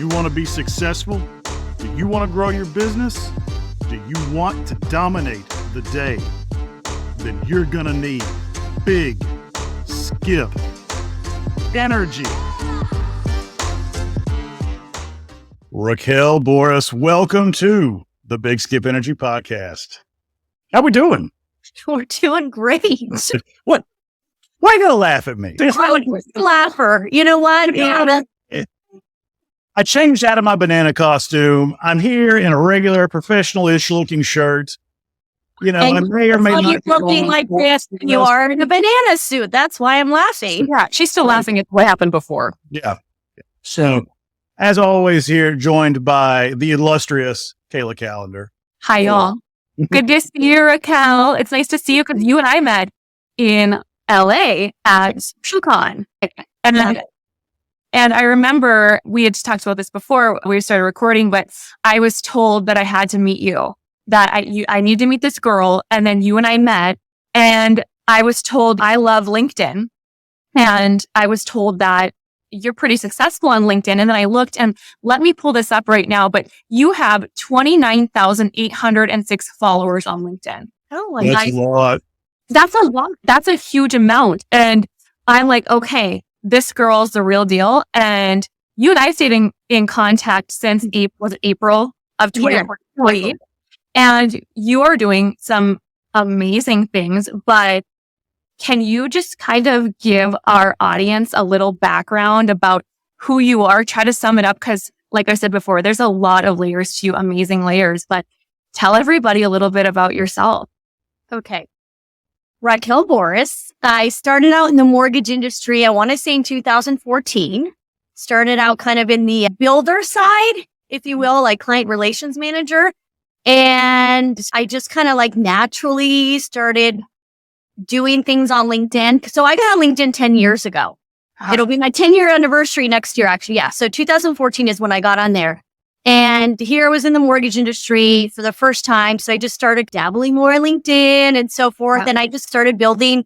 you want to be successful? Do you want to grow your business? Do you want to dominate the day? Then you're going to need big skip energy. Raquel Borras, welcome to the Big Skip Energy Podcast. How we doing? We're doing great. What? Why you gonna laugh at me? Laugher. You know what? I changed out of my banana costume. I'm here in a regular professional-ish looking shirt. You know, I may or may not. You're looking like this. You are in a banana suit. That's why I'm laughing. Yeah, she's still laughing at what happened before. Yeah. So, as always, here joined by the illustrious Kayla Callender. Hi, y'all. Good to see you, Raquel. It's nice to see you because you and I met in LA at SocialCon. And I remember we had talked about this before we started recording, but I was told that I had to meet you, that I need to meet this girl. And then you and I met, and I was told I love LinkedIn. And I was told that you're pretty successful on LinkedIn. And then I looked, and let me pull this up right now, but you have 29,806 followers on LinkedIn. Oh, That's a lot. That's a lot. That's a huge amount. And I'm like, okay, this girl's the real deal. And you and I stayed in contact since April of 2023. Yeah. And you are doing some amazing things, but can you just kind of give our audience a little background about who you are? Try to sum it up, because like I said before, there's a lot of layers to you, amazing layers, but tell everybody a little bit about yourself. Okay. Raquel Borras. I started out in the mortgage industry, I want to say in 2014. Started out kind of in the builder side, if you will, like client relations manager. And I just kind of like naturally started doing things on LinkedIn. So I got on LinkedIn 10 years ago. It'll be my 10-year anniversary next year, actually. Yeah. So 2014 is when I got on there. And here I was in the mortgage industry for the first time. So I just started dabbling more on LinkedIn and so forth. Wow. And I just started building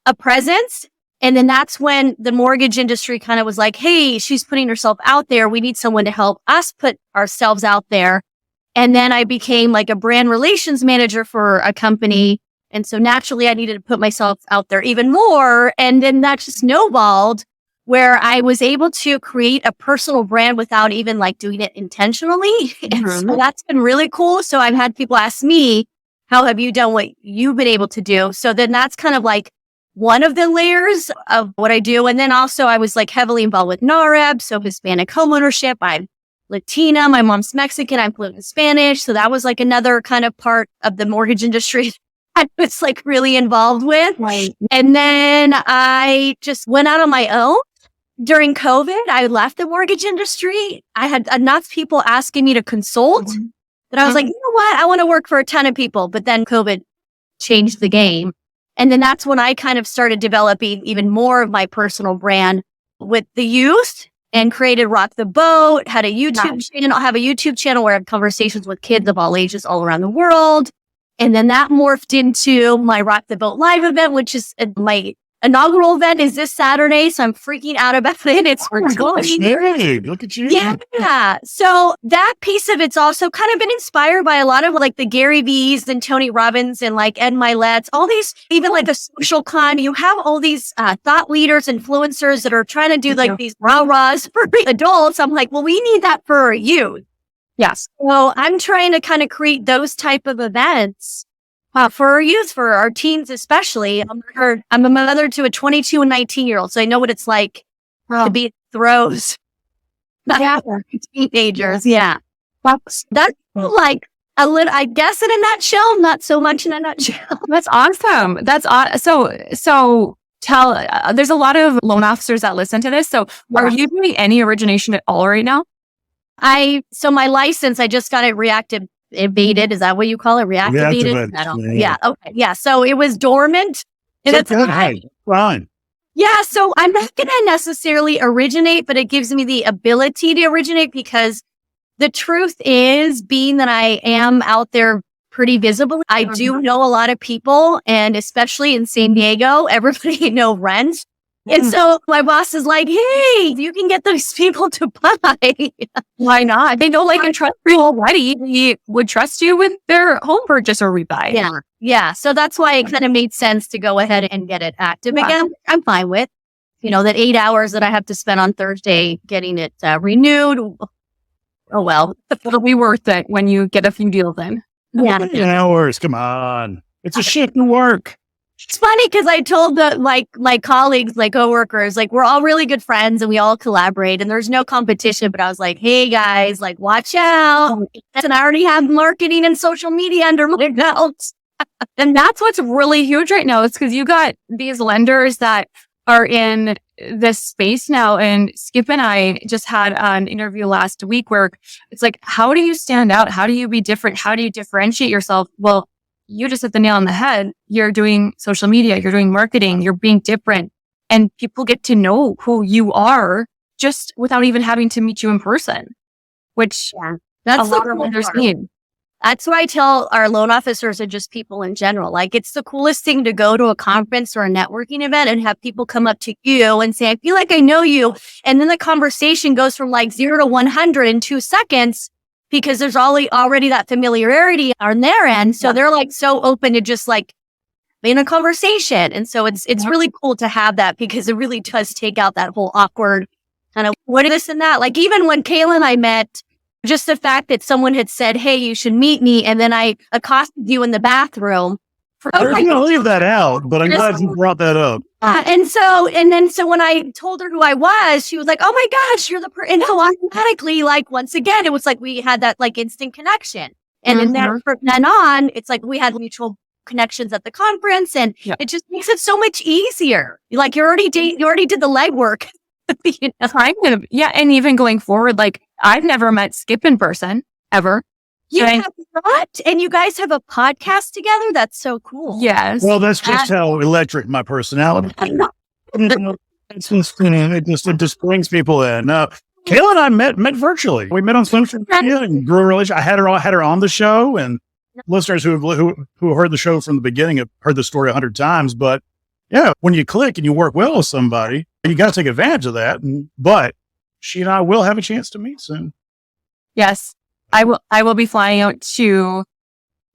a presence. And then that's when the mortgage industry kind of was like, hey, she's putting herself out there. We need someone to help us put ourselves out there. And then I became like a brand relations manager for a company. And so naturally I needed to put myself out there even more. And then that just snowballed, where I was able to create a personal brand without even like doing it intentionally. And so that's been really cool. So I've had people ask me, how have you done what you've been able to do? So then that's kind of like one of the layers of what I do. And then also I was like heavily involved with NAREB, so Hispanic homeownership. I'm Latina, my mom's Mexican, I'm fluent in Spanish. So that was like another kind of part of the mortgage industry I was like really involved with. Right. And then I just went out on my own. During COVID, I left the mortgage industry. I had enough people asking me to consult that I was like, you know what? I want to work for a ton of people. But then COVID changed the game. And then that's when I kind of started developing even more of my personal brand with the youth and created Rock the Boat, had a YouTube channel. I have a YouTube channel where I have conversations with kids of all ages all around the world. And then that morphed into my Rock the Boat live event, which is my inaugural event is this Saturday. So I'm freaking out about it. It's Hey, look at you. Yeah. So that piece of it's also kind of been inspired by a lot of like the Gary V's and Tony Robbins and like Ed Milet's, all these, even like the SocialCon, you have all these thought leaders, influencers that are trying to do like these rah-rahs for adults. I'm like, well, we need that for youth. Yes. So I'm trying to kind of create those type of events for our youth, for our teens especially. I'm a mother to a 22 and 19-year-old, so I know what it's like to be throws. Teenagers, yeah. That's like a little, I guess, in a nutshell, not so much in a nutshell. That's awesome. That's so tell, there's a lot of loan officers that listen to this. So are you doing any origination at all right now? So my license, I just got it reactivated. Is that what you call it? Reactivated? Yeah. Okay. Yeah. So it was dormant. And it's fine. Yeah. So I'm not going to necessarily originate, but it gives me the ability to originate, because the truth is, being that I am out there pretty visible, I do know a lot of people, and especially in San Diego, everybody know rent. And so my boss is like, hey, you can get those people to buy. Why not? They know, like, and trust you already. They would trust you with their home purchase or rebuy. Yeah. Yeah. So that's why it kind of made sense to go ahead and get it active again. I'm fine with, that 8 hours that I have to spend on Thursday getting it renewed. Oh, well. It'll be worth it when you get a few deals in. Yeah. 8 hours. Come on. It's a shift in work. It's funny because I told my colleagues, coworkers, we're all really good friends and we all collaborate and there's no competition. But I was like, hey guys, watch out. And I already have marketing and social media under my belt. And that's what's really huge right now. It's because you got these lenders that are in this space now. And Skip and I just had an interview last week where it's like, how do you stand out? How do you be different? How do you differentiate yourself? Well, you just hit the nail on the head. You're doing social media, you're doing marketing, you're being different, and people get to know who you are just without even having to meet you in person, which that's a lot of lenders need. That's what I tell our loan officers and just people in general. It's the coolest thing to go to a conference or a networking event and have people come up to you and say, I feel like I know you. And then the conversation goes from 0 to 100 in 2 seconds. Because there's already that familiarity on their end. So they're so open to just being a conversation. And so it's really cool to have that because it really does take out that whole awkward kind of what is this and that. Even when Kayla and I met, just the fact that someone had said, hey, you should meet me. And then I accosted you in the bathroom. I'm going to leave that out, but I'm glad you brought that up. And so when I told her who I was, she was like, oh my gosh, you're the person. And so automatically, once again, it was we had that instant connection. And then from then on, it's we had mutual connections at the conference and it just makes it so much easier. You already did the legwork. And even going forward, I've never met Skip in person ever. You have not? And you guys have a podcast together? That's so cool. Yes. Well, that's just how electric my personality is. It just brings people in. Kayla and I met virtually. We met on social media and grew a relationship. I had her on the show, and listeners who heard the show from the beginning have heard the story 100 times. But yeah, when you click and you work well with somebody, you got to take advantage of that. But she and I will have a chance to meet soon. Yes. I will be flying out to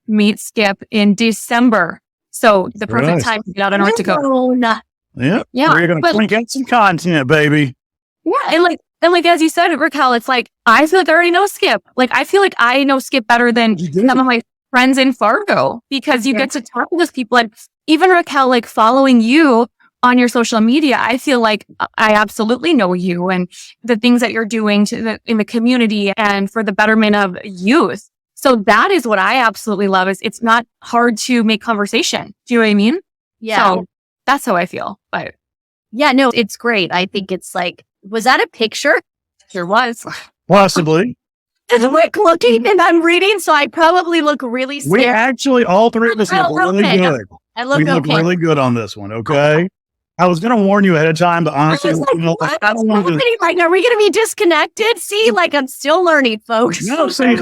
meet Skip in December. So the perfect time to get out of North Dakota. Yeah. We're going to crank out some content, baby. Yeah. And as you said, Raquel, it's I feel like I already know Skip. I feel like I know Skip better than some of my friends in Fargo because you get to talk to those people. And even Raquel, following you on your social media, I feel like I absolutely know you and the things that you're doing in the community and for the betterment of youth. So that is what I absolutely love is it's not hard to make conversation. Do you know what I mean? Yeah. So that's how I feel. But yeah, no, it's great. I think it's was that a picture? Sure was. Possibly. And I'm looking and I'm reading, so I probably look really scared. We actually, all three of us look really good. I look look really good on this one, okay? I was going to warn you ahead of time, but honestly, I don't want to. Are we going to be disconnected? See, I'm still learning, folks. No, see,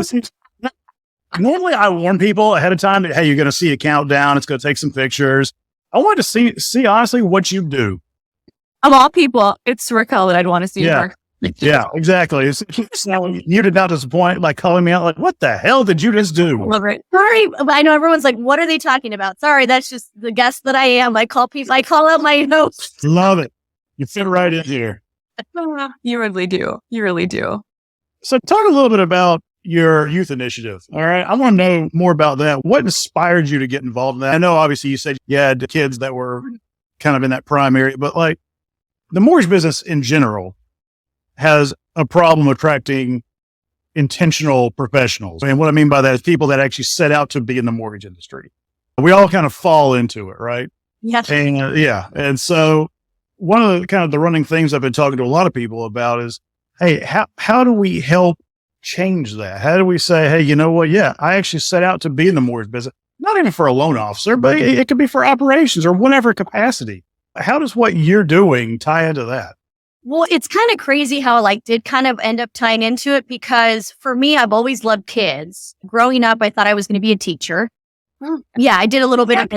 normally I warn people ahead of time that, hey, you're going to see a countdown. It's going to take some pictures. I want to see honestly what you do. Of all people, it's Raquel that I'd want to see her. Yeah, exactly. You did not disappoint, calling me out, what the hell did you just do? Love it. Sorry, I know everyone's what are they talking about? Sorry, that's just the guest that I am. I call out my notes. Love it. You fit right in here. You really do. You really do. So talk a little bit about your youth initiative. All right. I want to know more about that. What inspired you to get involved in that? I know obviously you said you had kids that were kind of in that prime area, but the mortgage business in general has a problem attracting intentional professionals. And what I mean by that is people that actually set out to be in the mortgage industry. We all kind of fall into it, right? Yes. And And so one of the kind of the running things I've been talking to a lot of people about is, hey, how do we help change that? How do we say, hey, you know what? Yeah, I actually set out to be in the mortgage business, not even for a loan officer, but it could be for operations or whatever capacity. How does what you're doing tie into that? Well, it's kind of crazy how I did kind of end up tying into it because for me, I've always loved kids. Growing up, I thought I was going to be a teacher. Yeah, I did a little bit of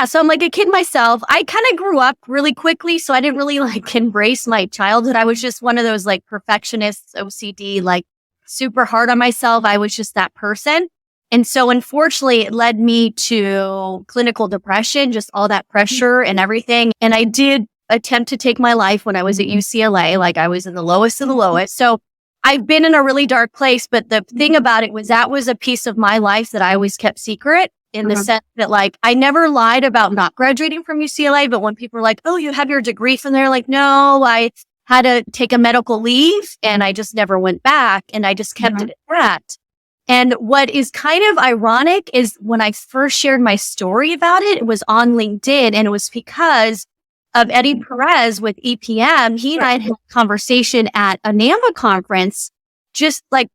so I'm like a kid myself. I kind of grew up really quickly, so I didn't really like embrace my childhood. I was just one of those like perfectionists, OCD, like super hard on myself. I was just that person. And so unfortunately, it led me to clinical depression, just all that pressure and everything. And I did attempt to take my life when I was at UCLA, like I was in the lowest of the lowest. So I've been in a really dark place, but the thing about it was that was a piece of my life that I always kept secret in the sense that like I never lied about not graduating from UCLA. But when people are like, oh, you have your degree from there, like, no, I had to take a medical leave and I just never went back and I just kept it at that. And what is kind of ironic is when I first shared my story about it, it was on LinkedIn and it was because of Eddie Perez with EPM. He and I had a conversation at a NAMA conference just like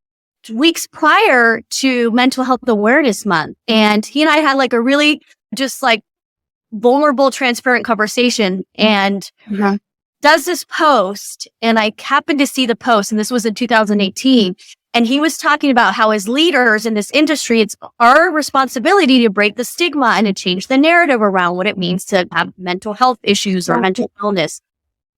weeks prior to Mental Health Awareness Month. And he and I had like a really just like vulnerable, transparent conversation and does this post. And I happened to see the post, and this was in 2018. And he was talking about how as leaders in this industry, it's our responsibility to break the stigma and to change the narrative around what it means to have mental health issues or mental illness.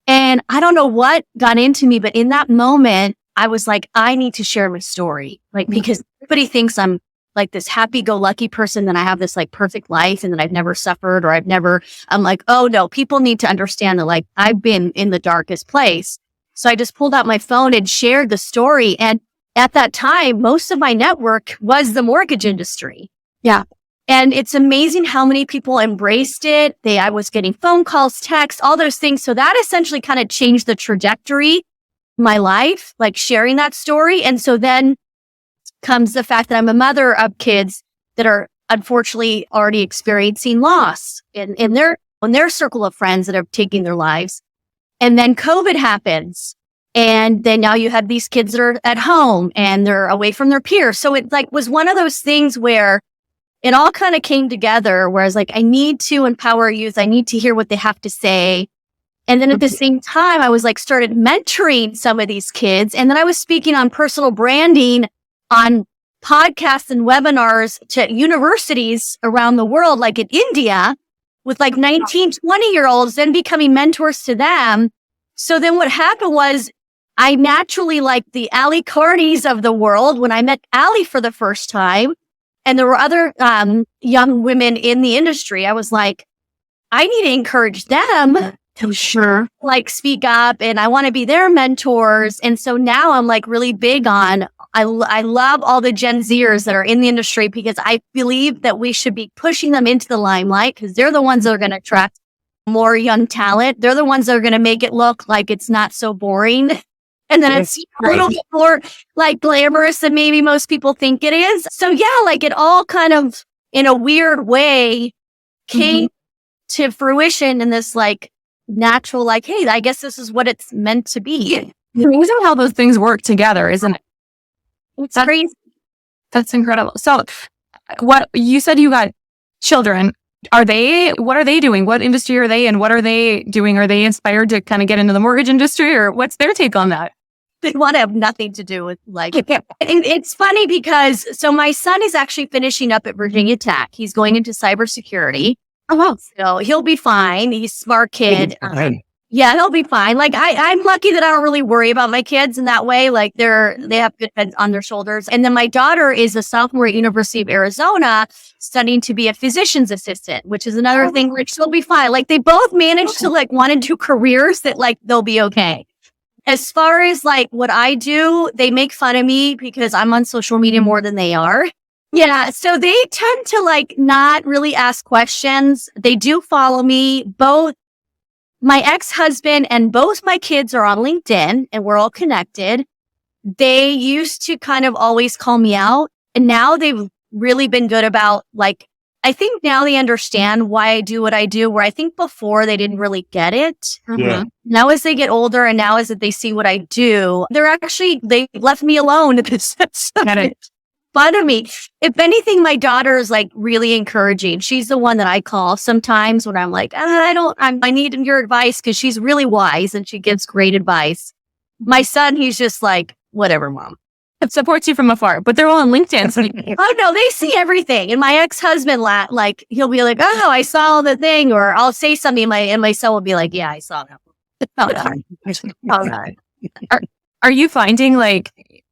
And I don't know what got into me, but in that moment, I was like, I need to share my story. Like, because everybody thinks I'm like this happy-go-lucky person, that I have this like perfect life and that I've never suffered or I'm like, oh no, people need to understand that like I've been in the darkest place. So I just pulled out my phone and shared the story. And at that time, most of my network was the mortgage industry. Yeah. And it's amazing how many people embraced it. I was getting phone calls, texts, all those things. So that essentially kind of changed the trajectory of my life, like sharing that story. And so then comes the fact that I'm a mother of kids that are unfortunately already experiencing loss in their circle of friends that are taking their lives. And then COVID happens. And then now you have these kids that are at home and they're away from their peers. So it like was one of those things where it all kind of came together, whereas like I need to empower youth. I need to hear what they have to say. And then at the same time, I was like started mentoring some of these kids. And then I was speaking on personal branding on podcasts and webinars to universities around the world, like in India, with like 19, 20-year-olds, then becoming mentors to them. So then what happened was I naturally like the Ali Carneys of the world when I met Ali for the first time. And there were other young women in the industry. I was like, I need to encourage them to like speak up, and I want to be their mentors. And so now I'm like really big on, I love all the Gen Zers that are in the industry because I believe that we should be pushing them into the limelight because they're the ones that are going to attract more young talent. They're the ones that are going to make it look like it's not so boring. And then it's a little bit more like glamorous than maybe most people think it is. So yeah, like it all kind of in a weird way came to fruition in this like natural, like, hey, I guess this is what it's meant to be. Amazing how those things work together, isn't it? It's crazy. That's incredible. So what you said, you got children. What are they doing? What industry are they in? What are they doing? Are they inspired to kind of get into the mortgage industry, or what's their take on that? They want to have nothing to do with like, it's funny because, so my son is actually finishing up at Virginia Tech. He's going into cybersecurity. Oh, wow. So he'll be fine. He's a smart kid. Yeah, he'll be fine. Like I'm lucky that I don't really worry about my kids in that way. Like they have good heads on their shoulders. And then my daughter is a sophomore at University of Arizona studying to be a physician's assistant, which is another thing where she'll be fine. Like they both manage to like want to do careers that like they'll be okay. As far as like what I do, they make fun of me because I'm on social media more than they are. Yeah. So they tend to like not really ask questions. They do follow me. Both my ex-husband and both my kids are on LinkedIn and we're all connected. They used to kind of always call me out, and now they've really been good about like, I think now they understand why I do what I do, where I think before they didn't really get it. Yeah. Now as they get older and now as they see what I do, they left me alone in the sense of fun of me. If anything, my daughter is like really encouraging. She's the one that I call sometimes when I'm like, I need your advice, because she's really wise and she gives great advice. My son, he's just like, whatever, mom. supports you from afar, but they're all on LinkedIn. So Oh no, they see everything. And my ex-husband, like he'll be like, "Oh, I saw the thing," or I'll say something, and my son will be like, "Yeah, I saw that." Oh, no. are you finding like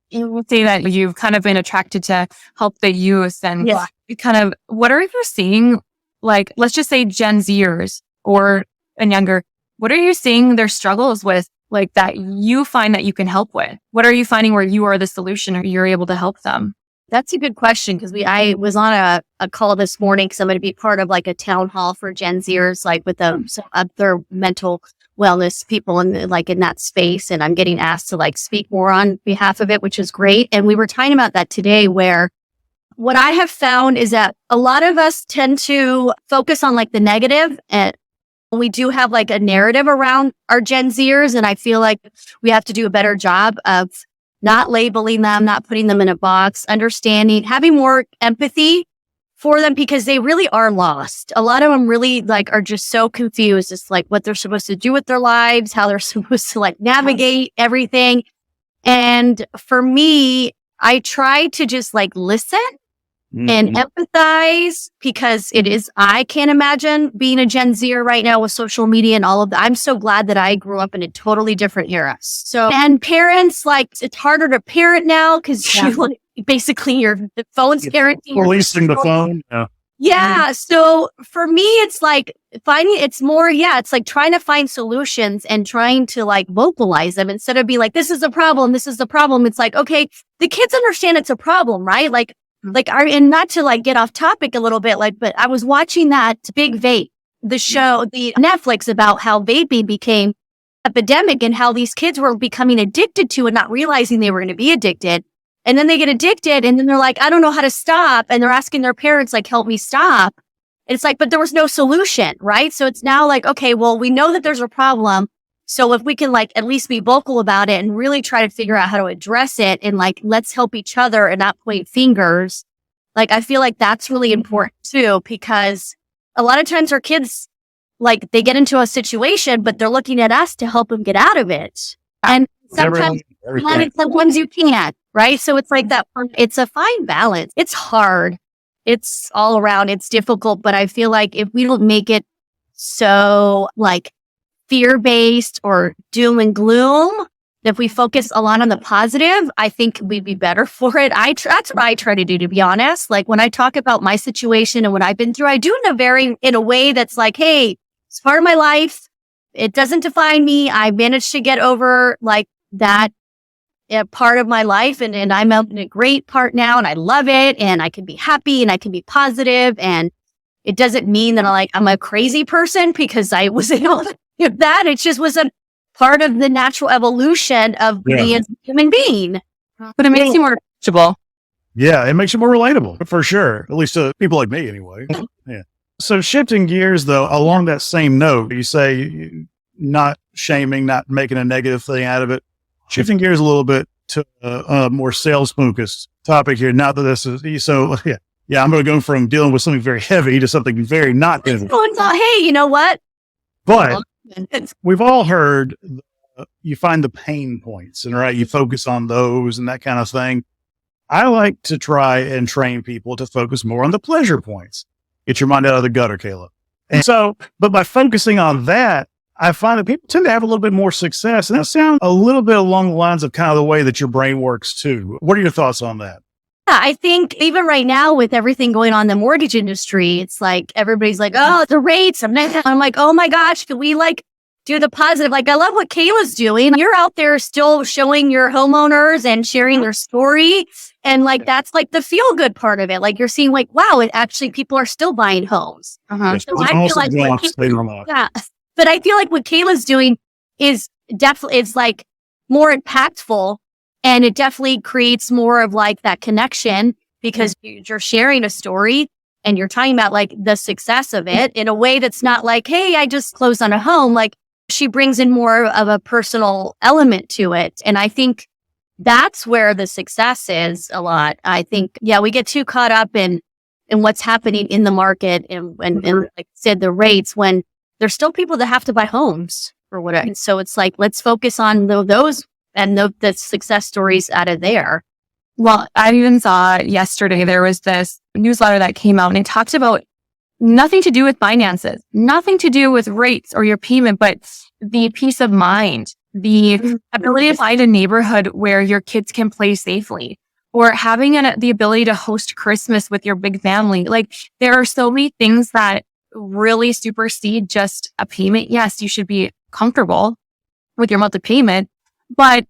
you would say that you've kind of been attracted to help the youth and Yeah. kind of what are you seeing? Like, let's just say Gen Zers and younger. What are you seeing their struggles with? Like that you find that you can help with? What are you finding where you are the solution or you're able to help them? That's a good question because I was on a call this morning because I'm going to be part of like a town hall for Gen Zers, like with some other mental wellness people in that space. And I'm getting asked to like speak more on behalf of it, which is great. And we were talking about that today where what I have found is that a lot of us tend to focus on like the negative, and we do have like a narrative around our Gen Zers. And I feel like we have to do a better job of not labeling them, not putting them in a box, understanding, having more empathy for them because they really are lost. A lot of them really like are just so confused. It's like what they're supposed to do with their lives, how they're supposed to like navigate everything. And for me, I try to just like listen and empathize because I can't imagine being a Gen Zer right now with social media and all of that. I'm so glad that I grew up in a totally different era. So, and parents, like, it's harder to parent now because basically the phone's parenting. Releasing the phone. Yeah. Yeah. So for me, it's like it's like trying to find solutions and trying to like vocalize them instead of being like, this is a problem. This is the problem. It's like, okay, the kids understand it's a problem, right? And not to like get off topic a little bit, but I was watching that Big Vape, the show, the Netflix about how vaping became epidemic and how these kids were becoming addicted to and not realizing they were going to be addicted. And then they get addicted and then they're like, I don't know how to stop. And they're asking their parents, like, help me stop. And it's like, but there was no solution, right? So it's now like, okay, well, we know that there's a problem. So if we can like at least be vocal about it and really try to figure out how to address it and like, let's help each other and not point fingers. Like, I feel like that's really important too, because a lot of times our kids, like they get into a situation, but they're looking at us to help them get out of it. And sometimes you can't, right? So it's like that. It's a fine balance. It's hard. It's all around. It's difficult, but I feel like if we don't make it so like fear-based or doom and gloom, if we focus a lot on the positive, I think we'd be better for it. That's what I try to do, to be honest. Like when I talk about my situation and what I've been through, I do in a way that's like, hey, it's part of my life. It doesn't define me. I managed to get over like that part of my life. And I'm in a great part now and I love it. And I can be happy and I can be positive. And it doesn't mean that I'm a crazy person because I was in all that. It just was a part of the natural evolution of being a human being. But it makes you more approachable. Yeah, it makes you more relatable, for sure. At least to people like me, anyway. Yeah. So shifting gears, though, along that same note, you say not shaming, not making a negative thing out of it. Shifting gears a little bit to a more sales-focused topic here. Now that this is so, I'm going to go from dealing with something very heavy to something very not heavy. Hey, you know what? But we've all heard you find the pain points and you focus on those and that kind of thing. I like to try and train people to focus more on the pleasure points. Get your mind out of the gutter, Kayla. And so, but by focusing on that, I find that people tend to have a little bit more success. And that sounds a little bit along the lines of kind of the way that your brain works too. What are your thoughts on that? Yeah, I think even right now with everything going on in the mortgage industry, it's like everybody's like, oh, the rates. I'm like, oh my gosh, can we like do the positive? Like, I love what Kayla's doing. You're out there still showing your homeowners and sharing their story. And like, that's like the feel good part of it. Like you're seeing like, wow, it actually people are still buying homes. Yes, So I feel like but I feel like what Kayla's doing is definitely, it's like more impactful. And it definitely creates more of like that connection because you're sharing a story and you're talking about like the success of it in a way that's not like, hey, I just closed on a home. Like she brings in more of a personal element to it. And I think that's where the success is a lot. I think, we get too caught up in what's happening in the market and like I said, the rates when there's still people that have to buy homes or whatever. And so it's like, let's focus on those and the success stories out of there. Well, I even saw yesterday, there was this newsletter that came out and it talked about nothing to do with finances, nothing to do with rates or your payment, but the peace of mind, the ability to find a neighborhood where your kids can play safely, or having the ability to host Christmas with your big family. Like, there are so many things that really supersede just a payment. Yes, you should be comfortable with your monthly payment, but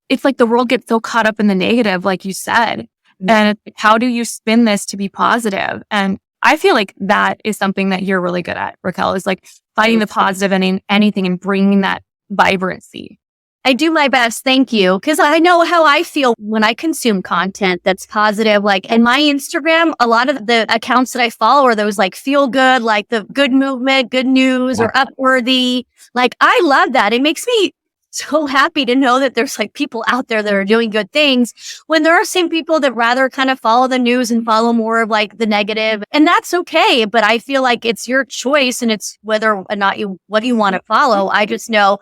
it's like the world gets so caught up in the negative, like you said. And how do you spin this to be positive? And I feel like that is something that you're really good at, Raquel, is like finding the positive in anything and bringing that vibrancy. I do my best. Thank you. Because I know how I feel when I consume content that's positive. Like in my Instagram, a lot of the accounts that I follow are those like feel good, like the good movement, good news, or upworthy. Like, I love that. It makes me so happy to know that there's like people out there that are doing good things, when there are some people that rather kind of follow the news and follow more of like the negative. And that's okay. But I feel like it's your choice, and it's whether or not what you want to follow. I just know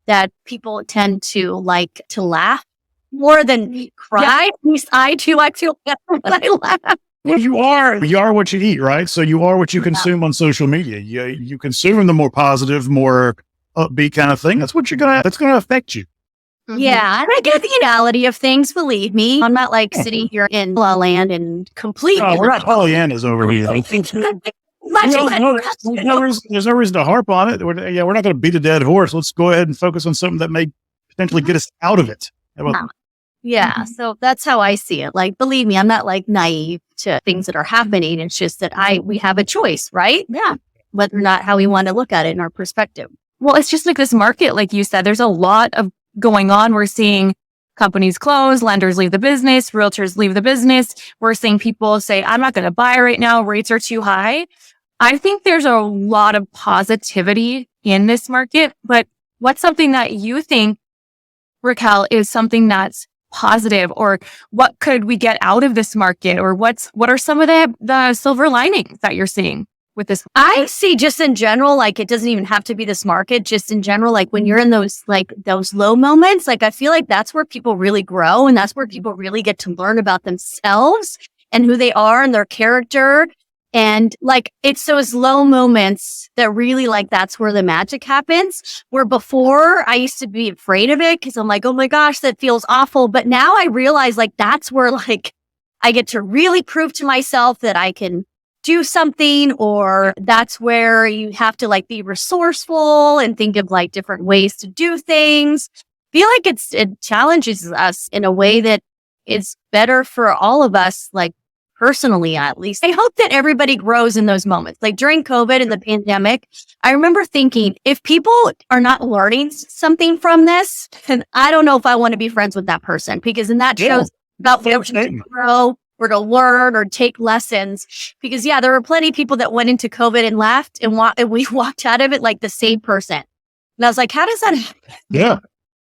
that people tend to like to laugh more than cry. At least I do. I feel better when I laugh. Well, you are what you eat, right? So you are what you consume on social media. You consume the more positive, more upbeat kind of thing. That's gonna affect you. Yeah, and I get the reality of things. Believe me, I'm not like sitting here in La Land and completely. Oh, we're not Pollyannas over here. There's no reason to harp on it. We're not going to beat a dead horse. Let's go ahead and focus on something that may potentially get us out of it. Yeah, so that's how I see it. Like, believe me, I'm not like naive to things that are happening. It's just that we have a choice, right? Yeah, whether or not how we want to look at it in our perspective. Well, it's just like this market, like you said, there's a lot of going on. We're seeing companies close, lenders leave the business, realtors leave the business. We're seeing people say, I'm not going to buy right now. Rates are too high. I think there's a lot of positivity in this market, but what's something that you think, Raquel, is something that's positive, or what could we get out of this market, or what are some of the silver linings that you're seeing with this? I see just in general, like, it doesn't even have to be this market, just in general, like when you're in those low moments, like I feel like that's where people really grow, and that's where people really get to learn about themselves and who they are and their character. And like, it's those low moments that really, like, that's where the magic happens. Where before I used to be afraid of it because I'm like, oh my gosh, that feels awful. But now I realize, like, that's where like I get to really prove to myself that I can do something, or that's where you have to like be resourceful and think of like different ways to do things. I feel like it challenges us in a way that is better for all of us, like personally, at least. I hope that everybody grows in those moments. Like during COVID and the pandemic, I remember thinking, if people are not learning something from this, then I don't know if I want to be friends with that person, because then that shows about to grow or to learn or take lessons. Because there were plenty of people that went into COVID and left, and we walked out of it like the same person. And I was like, how does that happen? Yeah.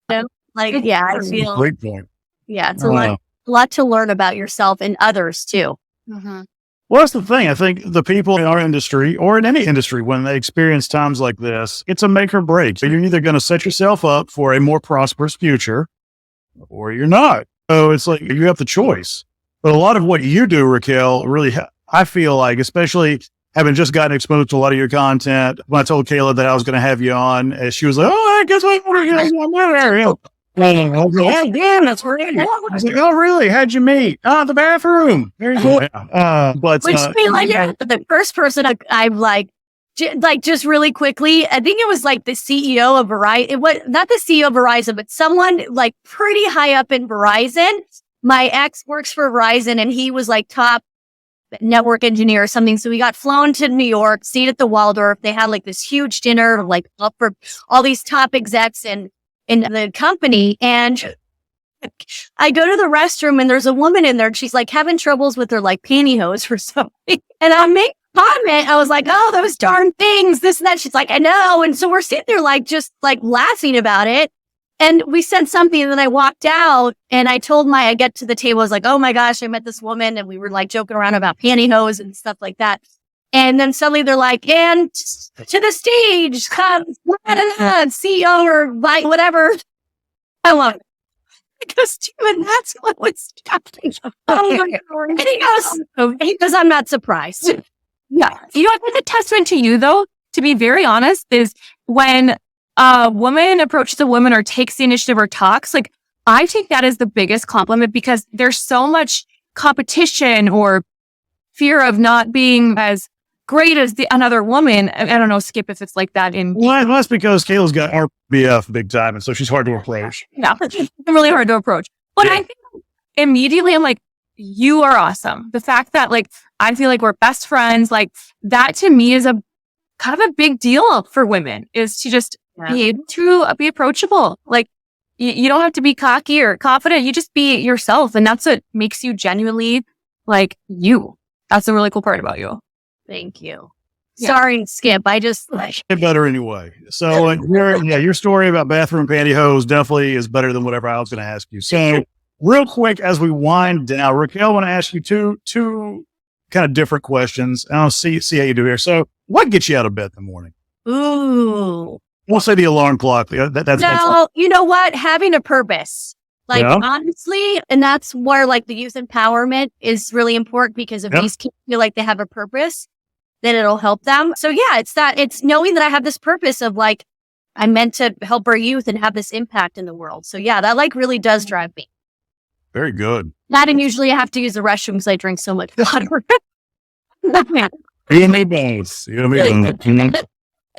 You know? Like, I feel great point. Yeah, it's a lot to learn about yourself and others too. Mm-hmm. Well, that's the thing. I think the people in our industry, or in any industry, when they experience times like this, it's a make or break. So you're either going to set yourself up for a more prosperous future, or you're not. So it's like you have the choice. But a lot of what you do, Raquel, really, I feel like, especially having just gotten exposed to a lot of your content, when I told Kayla that I was going to have you on, she was like, "Oh, I guess I'm there." Yeah, that's great. I was like, "Oh, really? How'd you meet?" "Oh, the bathroom." Very cool. But which the first person I'm like just really quickly, I think it was like the CEO of Verizon. It was not the CEO of Verizon, but someone like pretty high up in Verizon. My ex works for Verizon, and he was like top network engineer or something. So we got flown to New York, stayed at the Waldorf. They had like this huge dinner, like up for all these top execs in the company. And I go to the restroom, and there's a woman in there, and she's like having troubles with her like pantyhose or something. And I make a comment. I was like, "Oh, those darn things, this and that." She's like, "I know." And so we're sitting there like just like laughing about it. And we said something, and then I walked out, and I told I get to the table, I was like, "Oh my gosh, I met this woman," and we were like joking around about pantyhose and stuff like that. And then suddenly they're like, "And to the stage comes CEO or like whatever." I love it. costume, and that's what was happening. Oh my God. And he goes, I'm not surprised. Yeah. You know, I think the testament to you, though, to be very honest, is when a woman approaches a woman or takes the initiative or talks, like, I take that as the biggest compliment because there's so much competition or fear of not being as great as another woman. I don't know, Skip, if it's like that in... Well, that's because Kayla's got RBF big time, and so she's hard to approach. Yeah, it's really hard to approach. But I think immediately I'm like, you are awesome. The fact that, like, I feel like we're best friends, like, that to me is a kind of a big deal for women, is to just be able to be approachable. Like, you don't have to be cocky or confident. You just be yourself. And that's what makes you genuinely like you. That's the really cool part about you. Thank you. Yeah. Sorry, Skip. I just Get better anyway. So your story about bathroom pantyhose definitely is better than whatever I was going to ask you. So real quick, as we wind down, Raquel, I want to ask you two kind of different questions. And I'll see how you do here. So what gets you out of bed in the morning? ooh. We'll say the alarm clock. That's No, you know what? Having a purpose. Like, honestly, and that's where, like, the youth empowerment is really important, because if these kids feel like they have a purpose, then it'll help them. So yeah, it's knowing that I have this purpose of, like, I'm meant to help our youth and have this impact in the world. So yeah, that, like, really does drive me. very good. That, and usually I have to use the restroom because I drink so much water. You and me both. You and me both.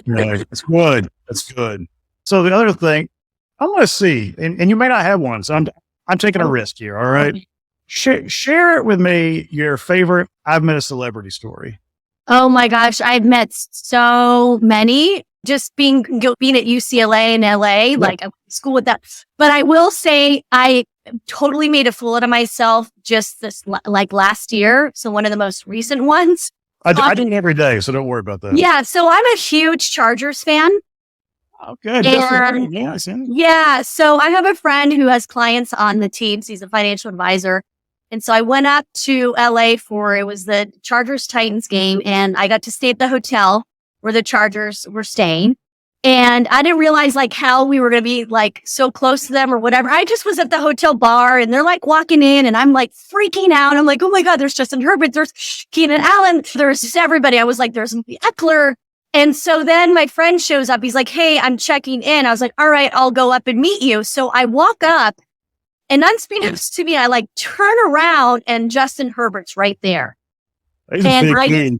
Yeah, that's good. That's good. So the other thing, I want to see, and you may not have one, so I'm taking a risk here. All right, share it with me. Your favorite I've met a celebrity story. Oh my gosh, I've met so many. Just being at UCLA in LA, like, I went to school with that. But I will say I totally made a fool out of myself just last year. So one of the most recent ones. I do it every day, so don't worry about that. Yeah, so I'm a huge Chargers fan. Oh, good. Yeah, so I have a friend who has clients on the teams. He's a financial advisor. And so I went up to LA it was the Chargers Titans game, and I got to stay at the hotel where the Chargers were staying. And I didn't realize, like, how we were going to be, like, so close to them or whatever. I just was at the hotel bar, and they're, like, walking in, and I'm, like, freaking out. I'm like, oh my God, there's Justin Herbert, there's Keenan Allen, there's just everybody. I was like, there's Eckler. And so then my friend shows up. He's like, hey, I'm checking in. I was like, all right, I'll go up and meet you. So I walk up, and unbeknownst to me, I, like, turn around, and Justin Herbert's right there. He's a big kid.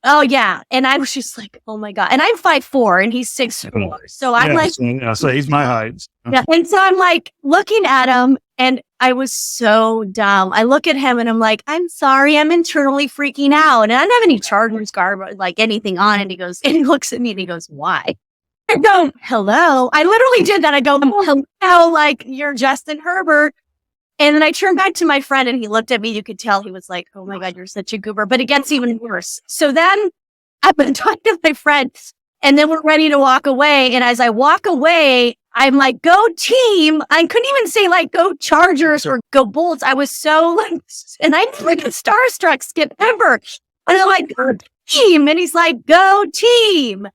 Oh yeah. And I was just like, oh my God. And I'm 5'4" and he's 6'4". So I'm like, so he's my height. yeah. And so I'm like looking at him, and I was so dumb. I look at him and I'm like, I'm sorry, I'm internally freaking out. And I don't have any Chargers garb or, like, anything on. And he looks at me and he goes, why? I go, hello. I literally did that. I go, hello, like, you're Justin Herbert. And then I turned back to my friend, and he looked at me. You could tell he was like, oh my God, you're such a goober. But it gets even worse. So then I've been talking to my friend, and then we're ready to walk away. And as I walk away, I'm like, go team. I couldn't even say, like, go Chargers or go Bulls. I was so, like, and I never get starstruck, Skip, ever. And I'm like, go team. And he's like, go team.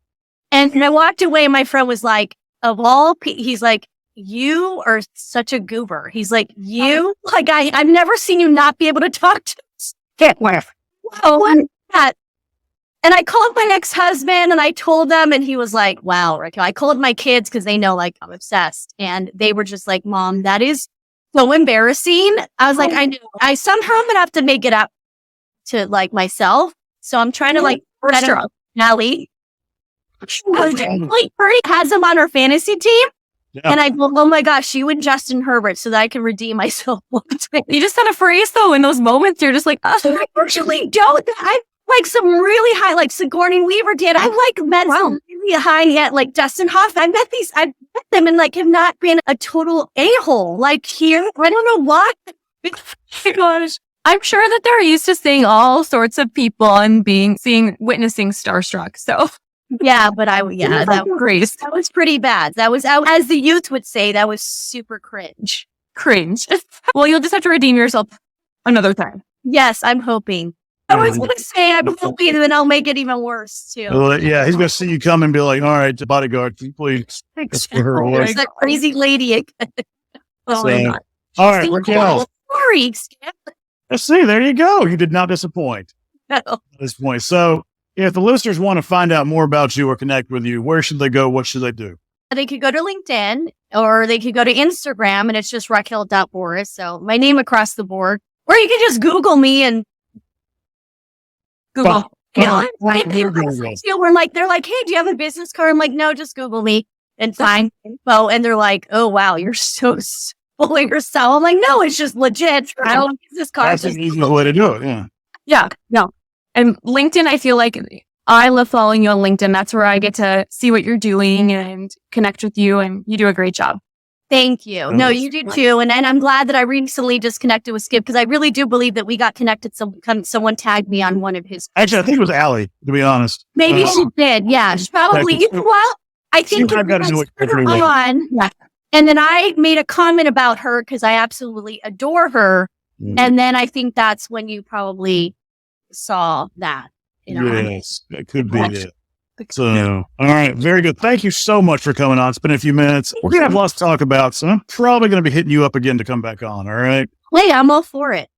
And I walked away, and my friend was like, he's like, you are such a goober. He's like, I've never seen you not be able to talk to us. Get where? Oh, that. And I called my ex-husband, and I told them, and he was like, wow, Raquel. I called my kids because they know, like, I'm obsessed. And they were just like, Mom, that is so embarrassing. I was like, I know. Somehow I'm going to have to make it up to, like, myself. So I'm trying to, like, Nelly. Like, Purdy has him on her fantasy team. Yeah. And I go, oh my gosh, you and Justin Herbert, so that I can redeem myself. You just had a phrase, though, in those moments. You're just like, I actually don't. I like some really high, like Sigourney Weaver did. I like met some really high yet, like Dustin Hoffman. I met them and, like, have not been a total a-hole. Like, here, I don't know why. Oh my gosh. I'm sure that they're used to seeing all sorts of people and witnessing starstruck. So. Yeah, but that was pretty bad. That was, as the youth would say, that was super cringe. Well, you'll just have to redeem yourself another time. Yes, I'm hoping. I was going to say I'm hoping, and then I'll make it even worse too. Well, yeah, he's going to see you come and be like, all right, bodyguard, please. That crazy lady. Oh my God. All right, Raquel. Sorry, Skip. Let's see. There you go. You did not disappoint at this point. So if the listeners want to find out more about you or connect with you, where should they go? What should they do? They could go to LinkedIn or they could go to Instagram and it's just Raquel.Borras. So my name across the board. Or you can just Google me and Google. we're like, they're like, hey, do you have a business card? I'm like, no, just Google me and find info. And they're like, oh, wow, you're so full of yourself. I'm like, no, it's just legit. I don't have a business card. That's an easy way to do it. Yeah. Yeah. No. And LinkedIn, I feel like I love following you on LinkedIn. That's where I get to see what you're doing and connect with you. And you do a great job. Thank you. No, you do too. And I'm glad that I recently just connected with Skip because I really do believe that we got connected. Someone tagged me on one of his. Actually, I think it was Allie, to be honest. Maybe she did. Yeah, she probably. Well, I think I've got to do it every week. Yeah. And then I made a comment about her because I absolutely adore her. And then I think that's when you probably saw that. Yes, it could be it. So, all right, very good. Thank you so much for coming on. It's been a few minutes. We're going to have lots to talk about, so I'm probably going to be hitting you up again to come back on, all right? Hey, I'm all for it.